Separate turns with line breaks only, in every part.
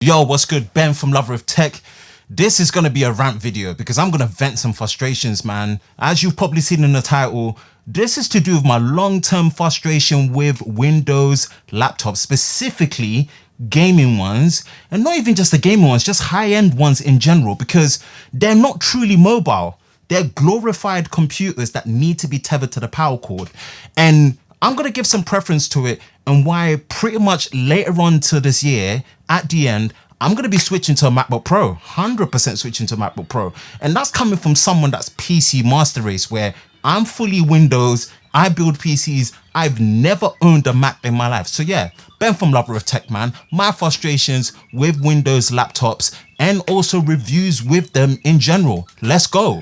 Yo, what's good? Ben from Lover of Tech. This is going to be a rant video because I'm going to vent some frustrations, man. As you've probably seen in the title, this is to do with my long-term frustration with Windows laptops, specifically gaming ones, and not even just the gaming ones, just high-end ones in general, because they're not truly mobile. They're glorified computers that need to be tethered to the power cord. And I'm going to give some preference to it and why pretty much later on to this year, at the end, I'm going to be switching to a MacBook Pro, 100% switching to a MacBook Pro. And that's coming from someone that's PC master race, where I'm fully Windows, I build PCs, I've never owned a Mac in my life. So yeah, Ben from Lover of Tech, man, my frustrations with Windows laptops and also reviews with them in general. Let's go.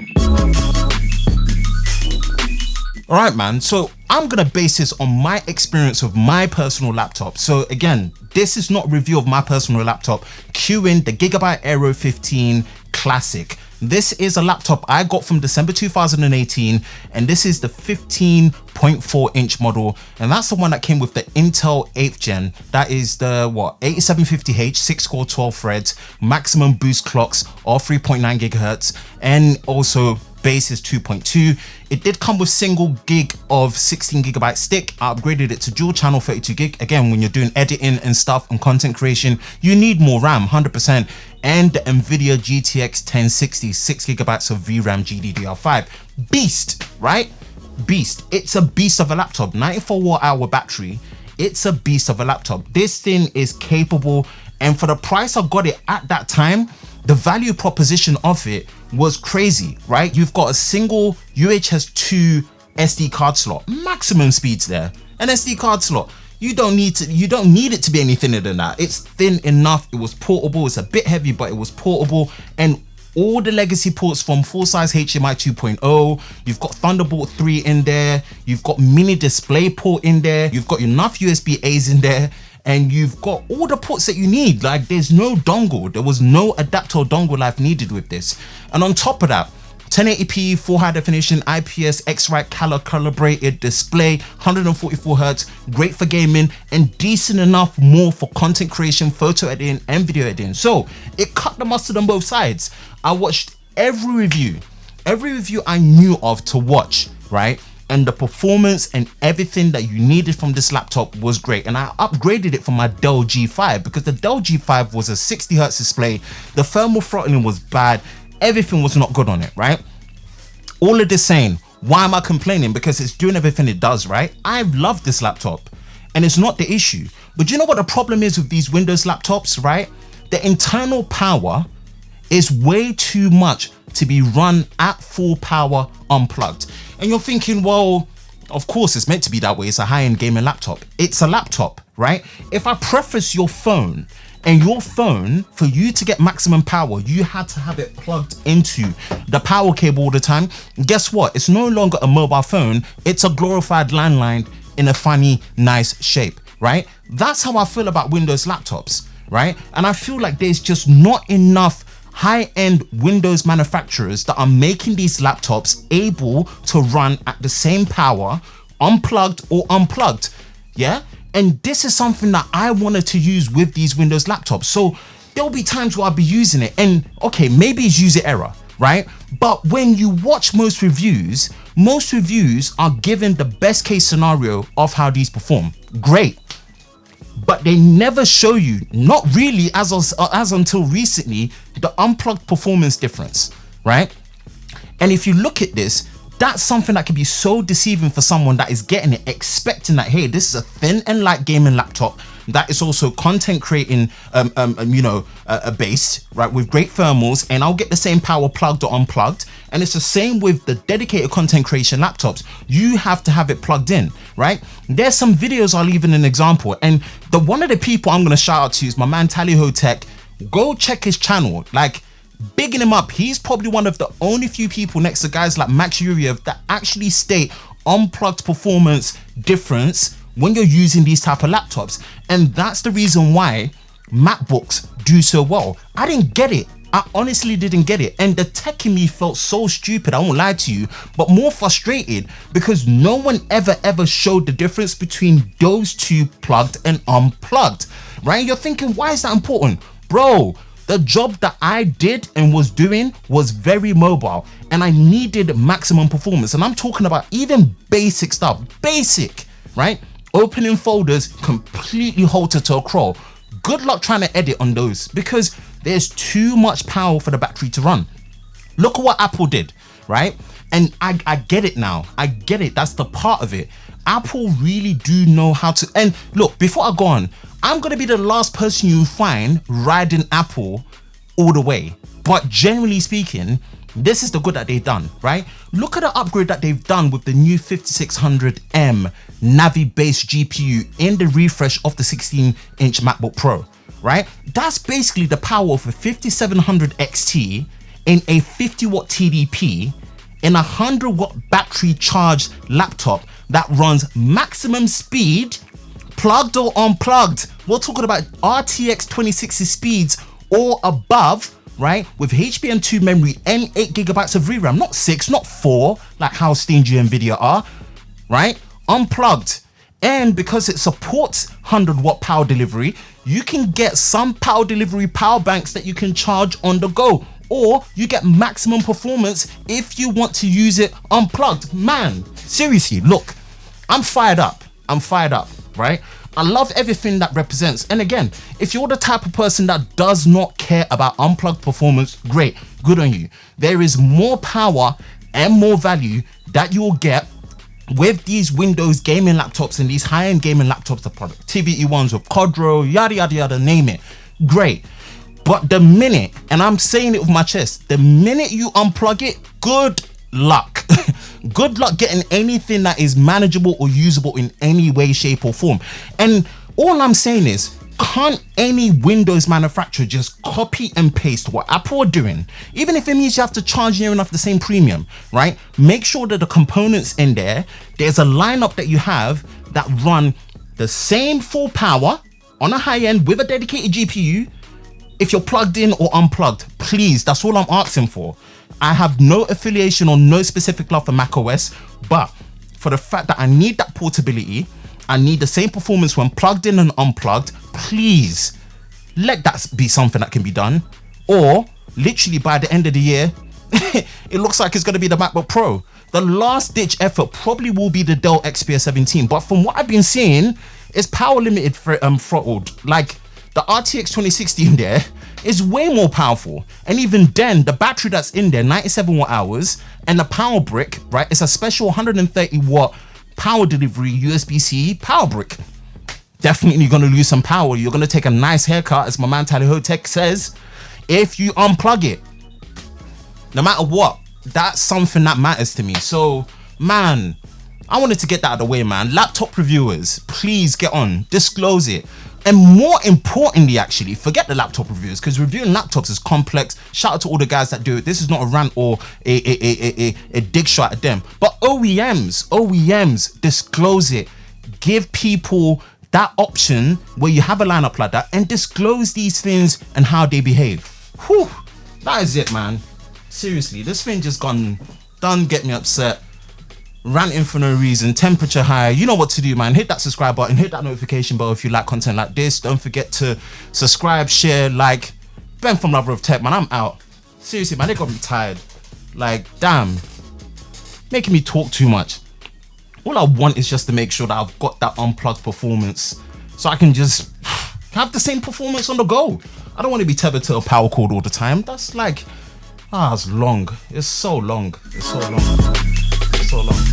All right, man, so I'm gonna base this on my experience with my personal laptop. So again, this is not a review of my personal laptop. Cue in the Gigabyte Aero 15 Classic. This is a laptop I got from December 2018, and this is the 15.4 inch model, and that's the one that came with the Intel 8th gen. That is the 8750H, 6-core 12 threads, maximum boost clocks of 3.9 gigahertz, and also base is 2.2. It did come with single gig of 16 gigabyte stick. I upgraded it to dual channel 32 gig. Again, when you're doing editing and stuff and content creation, you need more RAM, 100%. And the NVIDIA GTX 1060, 6 gigabytes of VRAM GDDR5. Beast, right? Beast. It's a beast of a laptop. 94 watt hour battery. It's a beast of a laptop. This thing is capable, and for the price I got it at that time, the value proposition of it was crazy, right? You've got a single UHS 2 SD card slot, maximum speeds there. An SD card slot. You don't need it to be any thinner than that. It's thin enough. It was portable. It's a bit heavy, but it was portable. And all the legacy ports from full-size HDMI 2.0. You've got Thunderbolt 3 in there. You've got mini display port in there. You've got enough USB-A's in there. And you've got all the ports that you need. Like, there's no dongle. There was no adapter or dongle life needed with this. And on top of that, 1080p, full high definition, IPS, X-Rite calibrated display, 144 hertz, great for gaming, and decent enough more for content creation, photo editing, and video editing. So it cut the mustard on both sides. I watched every review I knew of to watch, right? And the performance and everything that you needed from this laptop was great. And I upgraded it from my Dell G5 because the Dell G5 was a 60 hertz display. The thermal throttling was bad. Everything was not good on it, right? All of this saying, why am I complaining? Because it's doing everything it does, right? I've loved this laptop and it's not the issue. But you know what the problem is with these Windows laptops, right? The internal power is way too much to be run at full power unplugged. And you're thinking, well, of course it's meant to be that way. It's a high-end gaming laptop. It's a laptop, right? If I preface your phone, and your phone, for you to get maximum power, you had to have it plugged into the power cable all the time. Guess what? It's no longer a mobile phone. It's a glorified landline in a funny, nice shape, right? That's how I feel about Windows laptops, right? And I feel like there's just not enough high-end Windows manufacturers that are making these laptops able to run at the same power, unplugged or unplugged, yeah? And this is something that I wanted to use with these Windows laptops. So there'll be times where I'll be using it and okay, maybe it's user error, right? But when you watch most reviews are given the best case scenario of how these perform. Great. But they never show you, not really as until recently, the unplugged performance difference, right? And if you look at this, that's something that can be so deceiving for someone that is getting it, expecting that, hey, this is a thin and light gaming laptop that is also content creating, a base, right, with great thermals, and I'll get the same power plugged or unplugged. And it's the same with the dedicated content creation laptops. You have to have it plugged in, right? There's some videos I'll leave in an example, and one of the people I'm gonna shout out to is my man Tallyho Tech. Go check his channel, like, bigging him up. He's probably one of the only few people next to guys like Max Yuryev that actually state unplugged performance difference when you're using these type of laptops. And that's the reason why MacBooks do so well. I didn't get it. I honestly didn't get it. And the tech in me felt so stupid, I won't lie to you, but more frustrated because no one ever showed the difference between those two plugged and unplugged, right? You're thinking, why is that important? Bro, the job that I did and was doing was very mobile, and I needed maximum performance. And I'm talking about even basic stuff, basic, right? Opening folders completely halted to a crawl. Good luck trying to edit on those because there's too much power for the battery to run. Look at what Apple did, right? And I get it now. I get it. That's the part of it. Apple really do know how to. And look, before I go on, I'm going to be the last person you find riding Apple all the way. But generally speaking, this is the good that they've done, right? Look at the upgrade that they've done with the new 5600M Navi based GPU in the refresh of the 16-inch MacBook Pro, right? That's basically the power of a 5700 XT in a 50-watt TDP in a 100-watt battery charged laptop that runs maximum speed, plugged or unplugged. We're talking about RTX 2060 speeds or above, right? With HBM2 memory and 8 gigabytes of VRAM, not 6, not 4, like how stingy Nvidia are, right? Unplugged. And because it supports 100-watt power delivery, you can get some power delivery power banks that you can charge on the go, or you get maximum performance if you want to use it unplugged. Man, seriously, look, I'm fired up, right? I love everything that represents. And again, if you're the type of person that does not care about unplugged performance, great, good on you. There is more power and more value that you'll get with these Windows gaming laptops and these high-end gaming laptops, the productivity ones with Quadro, yada, yada, yada, name it. Great. But the minute, and I'm saying it with my chest, the minute you unplug it, good luck. Good luck getting anything that is manageable or usable in any way, shape or form. And all I'm saying is, can't any Windows manufacturer just copy and paste what Apple are doing? Even if it means you have to charge near enough the same premium, right? Make sure that the components in there, there's a lineup that you have that run the same full power on a high end with a dedicated GPU. If you're plugged in or unplugged, please, that's all I'm asking for. I have no affiliation or no specific love for macOS, but for the fact that I need that portability, I need the same performance when plugged in and unplugged, please let that be something that can be done. Or literally by the end of the year, it looks like it's going to be the MacBook Pro. The last ditch effort probably will be the Dell XPS 17, but from what I've been seeing, it's power limited for throttled. Like the RTX 2060 in there is way more powerful, and even then the battery that's in there, 97 watt hours, and the power brick, right, it's a special 130 watt power delivery USB-C power brick. Definitely gonna lose some power. You're gonna take a nice haircut, as my man Tally Tech says, if you unplug it. No matter what, that's something that matters to me. So man, I wanted to get that out of the way, man. Laptop reviewers, please get on, disclose it. And more importantly, actually, forget the laptop reviews, because reviewing laptops is complex. Shout out to all the guys that do it. This is not a rant or a dig shot at them. But OEMs, disclose it. Give people that option where you have a lineup like that and disclose these things and how they behave. Whew, that is it, man. Seriously, this thing just done get me upset. Ranting for no reason, temperature high. You know what to do, man. Hit that subscribe button, hit that notification bell if you like content like this. Don't forget to subscribe, share, like. Ben from Lover of Tech, man. I'm out. Seriously, man, they got me tired. Like, damn, making me talk too much. All I want is just to make sure that I've got that unplugged performance so I can just have the same performance on the go. I don't want to be tethered to a power cord all the time. That's like, it's long. It's so long. It's so long. It's so long.